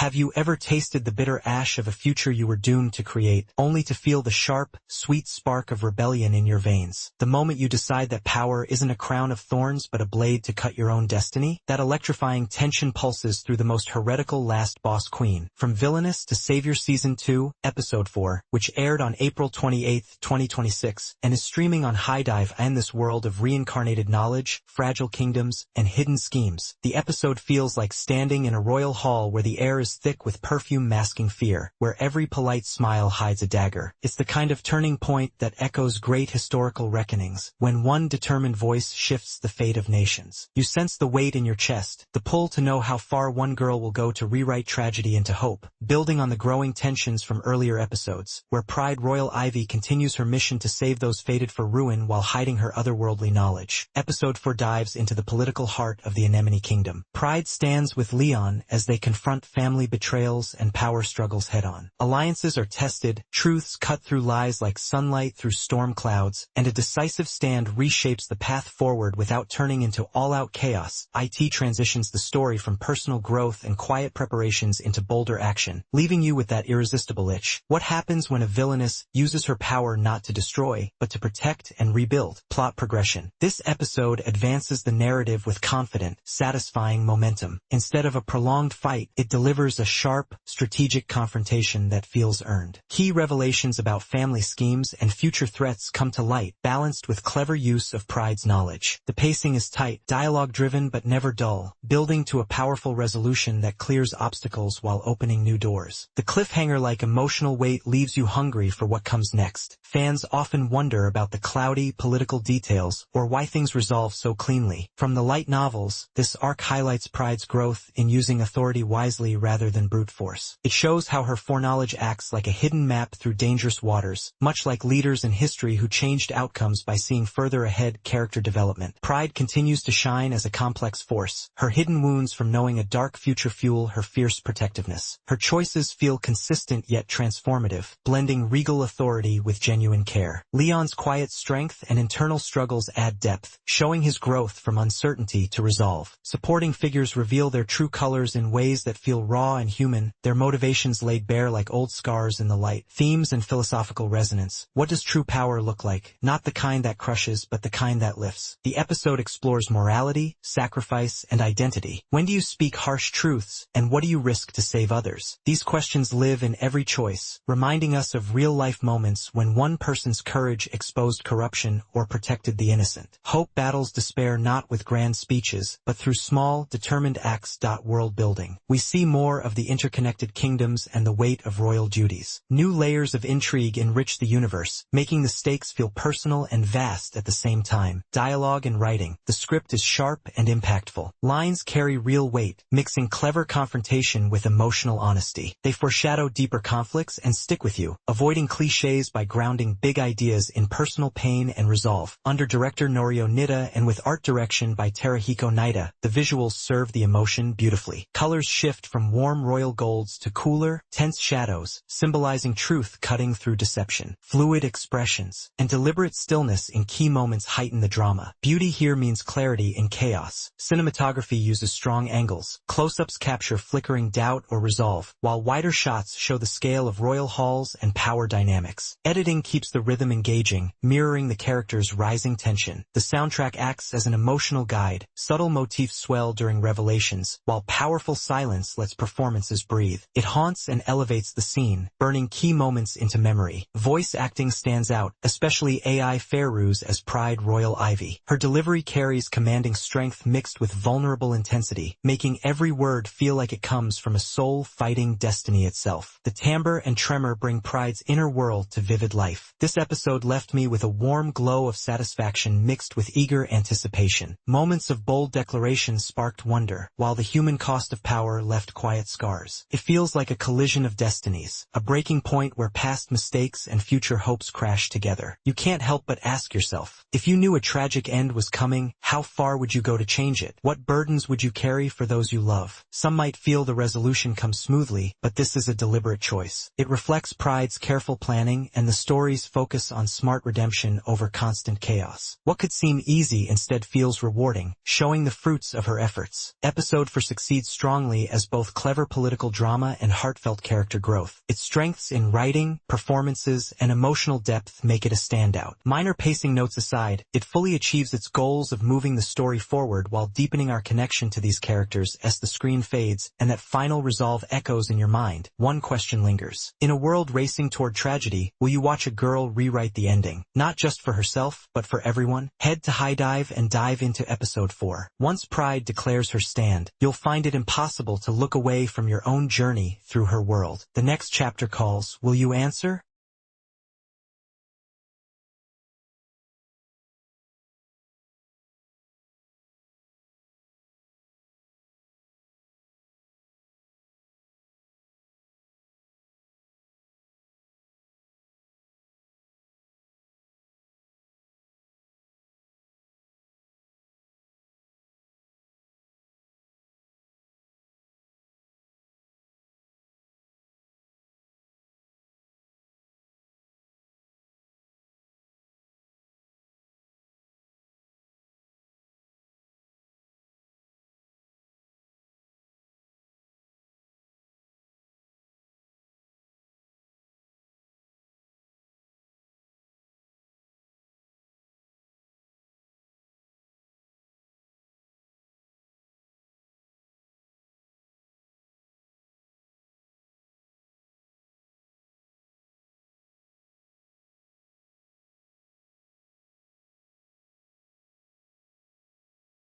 Have you ever tasted the bitter ash of a future you were doomed to create, only to feel the sharp, sweet spark of rebellion in your veins? The moment you decide that power isn't a crown of thorns but a blade to cut your own destiny? That electrifying tension pulses through the most heretical last boss queen. From Villainess to Savior Season 2, Episode 4, which aired on April 28, 2026, and is streaming on High Dive, and this world of reincarnated knowledge, fragile kingdoms, and hidden schemes. The episode feels like standing in a royal hall where the air is thick with perfume masking fear, where every polite smile hides a dagger. It's the kind of turning point that echoes great historical reckonings, when one determined voice shifts the fate of nations. You sense the weight in your chest, the pull to know how far one girl will go to rewrite tragedy into hope, building on the growing tensions from earlier episodes, where Pride Royal Ivy continues her mission to save those fated for ruin while hiding her otherworldly knowledge. Episode 4 dives into the political heart of the Anemone Kingdom. Pride stands with Leon as they confront family betrayals and power struggles head-on. Alliances are tested, truths cut through lies like sunlight through storm clouds, and a decisive stand reshapes the path forward without turning into all-out chaos. IT transitions the story from personal growth and quiet preparations into bolder action, leaving you with that irresistible itch. What happens when a villainess uses her power not to destroy, but to protect and rebuild? Plot progression. This episode advances the narrative with confident, satisfying momentum. Instead of a prolonged fight, it delivers a sharp, strategic confrontation that feels earned. Key revelations about family schemes and future threats come to light, balanced with clever use of Pride's knowledge. The pacing is tight, dialogue-driven but never dull, building to a powerful resolution that clears obstacles while opening new doors. The cliffhanger-like emotional weight leaves you hungry for what comes next. Fans often wonder about the cloudy, political details, or why things resolve so cleanly. From the light novels, this arc highlights Pride's growth in using authority wisely rather than brute force. It shows how her foreknowledge acts like a hidden map through dangerous waters, much like leaders in history who changed outcomes by seeing further ahead. Character development. Pride continues to shine as a complex force. Her hidden wounds from knowing a dark future fuel her fierce protectiveness. Her choices feel consistent yet transformative, blending regal authority with genuine care. Leon's quiet strength and internal struggles add depth, showing his growth from uncertainty to resolve. Supporting figures reveal their true colors in ways that feel raw and human, their motivations laid bare like old scars in the light. Themes and philosophical resonance. What does true power look like? Not the kind that crushes, but the kind that lifts. The episode explores morality, sacrifice, and identity. When do you speak harsh truths, and what do you risk to save others? These questions live in every choice, reminding us of real-life moments when one person's courage exposed corruption or protected the innocent. Hope battles despair not with grand speeches, but through small, determined acts. World building. We see more of the interconnected kingdoms and the weight of royal duties. New layers of intrigue enrich the universe, making the stakes feel personal and vast at the same time. Dialogue and writing. The script is sharp and impactful. Lines carry real weight, mixing clever confrontation with emotional honesty. They foreshadow deeper conflicts and stick with you, avoiding cliches by grounding big ideas in personal pain and resolve. Under director Norio Nida and with art direction by Terahiko Naida, the visuals serve the emotion beautifully. Colors shift from warm royal golds to cooler, tense shadows, symbolizing truth cutting through deception. Fluid expressions and deliberate stillness in key moments heighten the drama. Beauty here means clarity in chaos. Cinematography uses strong angles. Close-ups capture flickering doubt or resolve, while wider shots show the scale of royal halls and power dynamics. Editing keeps the rhythm engaging, mirroring the characters' rising tension. The soundtrack acts as an emotional guide. Subtle motifs swell during revelations, while powerful silence lets performances breathe. It haunts and elevates the scene, burning key moments into memory. Voice acting stands out, especially AI Fairuz as Pride Royal Ivy. Her delivery carries commanding strength mixed with vulnerable intensity, making every word feel like it comes from a soul fighting destiny itself. The timbre and tremor bring Pride's inner world to vivid life. This episode left me with a warm glow of satisfaction mixed with eager anticipation. Moments of bold declarations sparked wonder, while the human cost of power left quiet scars. It feels like a collision of destinies, a breaking point where past mistakes and future hopes crash together. You can't help but ask yourself, if you knew a tragic end was coming, how far would you go to change it? What burdens would you carry for those you love? Some might feel the resolution comes smoothly, but this is a deliberate choice. It reflects Pride's careful planning and the story's focus on smart redemption over constant chaos. What could seem easy instead feels rewarding, showing the fruits of her efforts. Episode 4 succeeds strongly as both clever clever political drama and heartfelt character growth. Its strengths in writing, performances, and emotional depth make it a standout. Minor pacing notes aside, it fully achieves its goals of moving the story forward while deepening our connection to these characters as the screen fades and that final resolve echoes in your mind. One question lingers. In a world racing toward tragedy, will you watch a girl rewrite the ending? Not just for herself, but for everyone? Head to High Dive and dive into episode 4. Once Pride declares her stand, you'll find it impossible to look away from your own journey through her world. The next chapter calls, will you answer?